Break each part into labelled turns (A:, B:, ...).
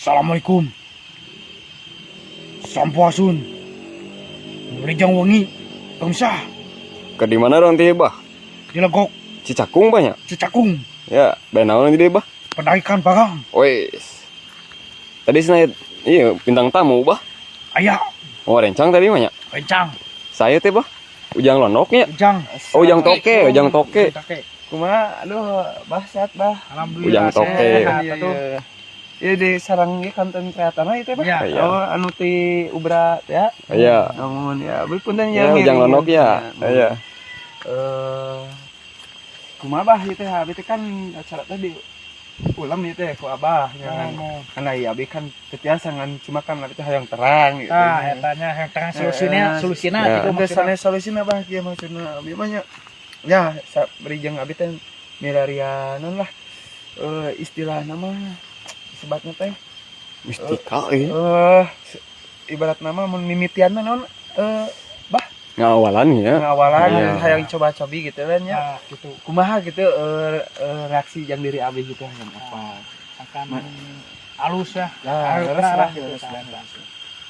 A: Assalamualaikum. Sampurasun. Rejang wangi. Pemisah.
B: Ke di mana orang teh bah?
A: Di Legok.
B: Cicakung banyak.
A: Cicakung.
B: Ya, dan naon di bah?
A: Penarikan barang.
B: Wes. Tadi senait iya bintang tamu bah.
A: Ayah.
B: Oh, rencang tadi banyak.
A: Rencang.
B: Saya teh bah. Ujang lonoknya.
A: Ujang.
B: Oh, ujang toke, ujang toke.
C: Kumaha aduh bah sehat bah.
A: Alhamdulillah.
B: Ujang toke.
A: Sehat, atuh.
C: Iya di sarang ieu konten kreator itu bah.
A: Iya.
C: Oh anu ti Ubra ya.
B: Iya.
C: Namun ya abi punten
B: Ya, ujang lonok ya. Iya.
C: Kumaha bah ieu teh abi teh kan acara teh di ulam ieu teh ku abah ya. Karena ya abi kan ketiasa ngan cuma kan abi teh hayang terang gitu.
A: Nah, etanya yang tengah solusina
B: Ya.
A: gitu
C: Biasanya solusina bah kieu maksudna abi mah nya. Ya, beri jeung abi teh milarian lah. Istilah nama sebatnya teh
B: Mistika eh.
C: ibarat nama mun mimitian mah naon
B: Ngawalan ya.
C: ngawalan
B: Iya.
C: hayang coba-cobi gitu kan ya.
A: Nah, gitu.
C: Kumaha gitu reaksi yang diri abi gitu yang apa.
A: Akan halus ya.
C: Nah,
A: Halus
C: leres lah.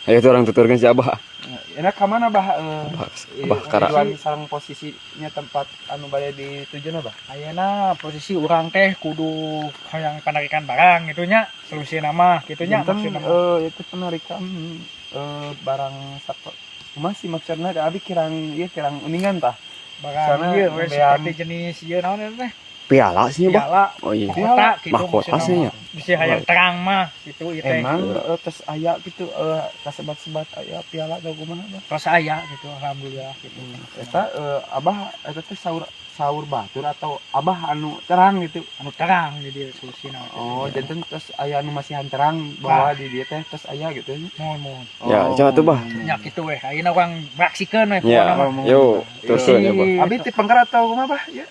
B: Ayo tuh orang tuturkeun si Abah.
C: Enak ka mana bah
B: Abah kara.
C: tujuan sareng posisinya tempat anu bade ditujuan bah.
A: Ayeuna posisi urang teh kudu hayang penarikan barang gitunya. Solusi nama gitunya
C: Punten
A: maksudna.
C: itu penarikan barang satwa masih maksudnya abi kirang uningan tah
A: Barang
C: Sana
A: ieu we
C: bean-
A: seperti jenis ieu naon eta teh?
B: Piala sih bah.
A: Piala.
B: Oh iya.
A: Mahkota gitu
B: Mahkota
A: maksudna
B: sih
A: mah.
B: ya.
A: Bisa hayang terang mah gitu ieu teh.
C: emang terus aya gitu kasebat-sebat aya piala atau kumaha bah
A: Terus aya gitu alhamdulillah gitu.
C: eta abah eta teh sahur batur atau abah anu terang gitu
A: Anu terang jadi solusina.
C: oh janten terus aya anu masihan terang bahwa di dia teh terus aya gitu
A: Mohon.
B: Ya, coba tuh, Bah.
A: Nya kitu we. Ayeuna urang braksikeun we
B: Ya.
A: pokona mah.
B: Yo, tuturkeun ya bah.
C: abi ti pengker atau kumaha bah ya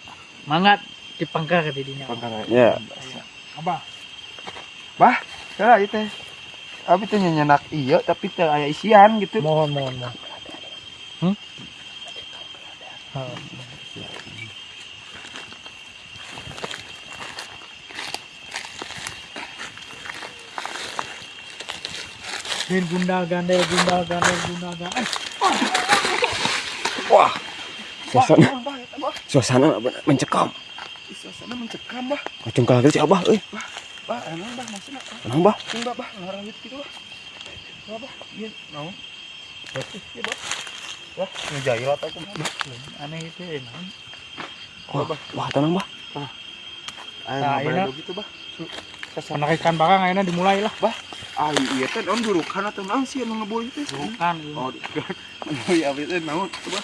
A: Mangat dipengker di dinya.
C: pengker
B: Ya.
A: Abah,
C: bah cara ieu teh abi teh nyenyak ieu tapi teu aya isian gitu
A: mohon. Den gunda gandel.
B: Wah, suasana
C: bah eta bah
B: suasana mencekam.
C: suasana mencekam bah
B: Cungkal gitu si Abah euy.
C: bah enak bah maksudna
B: Kenapa, Bah?
C: enggak bah ngarawit gitu bah enggak bah ieu naon berarti ieu bah wah ngejail atau kumaha
A: Aneh itu naon?
B: Wah, tenang, Bah.
C: aya
A: Nah,
C: ngabar
A: enak.
C: gitu bah
A: Penarikan barang ayeuna dimulai lah.
C: iya teh naon durukan atau naon sih anu ngebully teh
A: Bukan.
C: oh durukan iya abi teh naon coba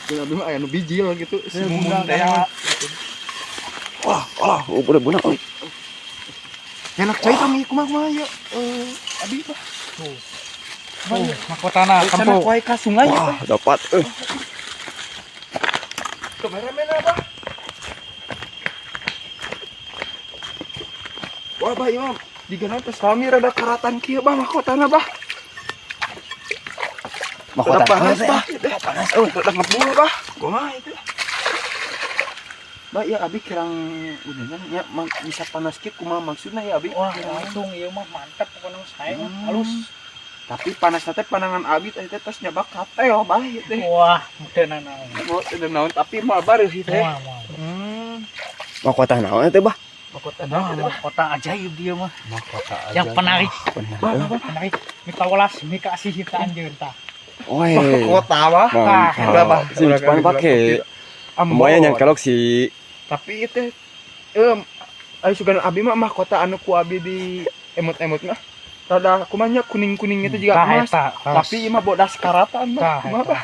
C: Abi mah aya nu bijil gitu si mumun teh
B: Wah, bener-bener euy.
C: enak cai kami kumaha ya abi bah
A: Tuh, mahkotana
C: sana
A: kampung.
C: kuai ka sungai ya
B: Wah, dapat euy.
C: kameramen apa wah bah imam di gana teh sami rada karatan kieu bah mahkotana bah
B: Mahkota
C: panas
B: teh.
C: bah panas rada ngebul bah kumaha itu bah ya abi kirang udah nya bisa panas kieu kumaha maksudna ya abi
A: Wah, langsung ieu mah mantep pokona saya mah halus.
C: tapi panas teh panangan abi teh tos nyabak katel bah ieu teh
A: Wah, mudeuna naon.
C: mau teu naon tapi mal baris ieu teh
A: Moal.
B: Mahkota naon teh, Bah?
C: mahkotana
A: Mahkota ajaib dia mah.
C: mahkota
A: Yang penarik.
B: Bener.
A: Penarik. Mika welas, mika asih kita anjeun tah.
B: Woi.
C: mahkota bah
B: Mantap. Simpan pakai. Moya yang kelok si
C: tapi itu ayo sugan abi mah mahkota anu ku abi di emot-emot mah rada kumanya kuning-kuning itu juga emas tapi ieu mah bodas karatan mah kumaha bah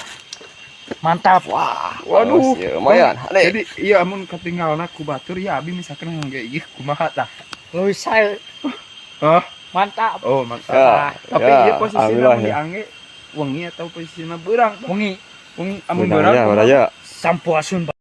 A: Mantap.
B: wah.
C: waduh
B: Ya, lumayan.
C: jadi iya amun ketinggalan ku batur ya abi misalkan ngangge ieu kumaha tah
A: Luis saya
C: hah
A: mantap.
C: oh mantap
B: Ya,
C: tapi
B: ya,
C: ieu posisina
B: alhamdulillah
C: mun
B: ya.
C: diangge wengi atau posisina beurang
A: Wengi
C: amun
B: Benar
C: beurang
B: ya,
C: kumaha?
B: benar ya.
A: sampurasun.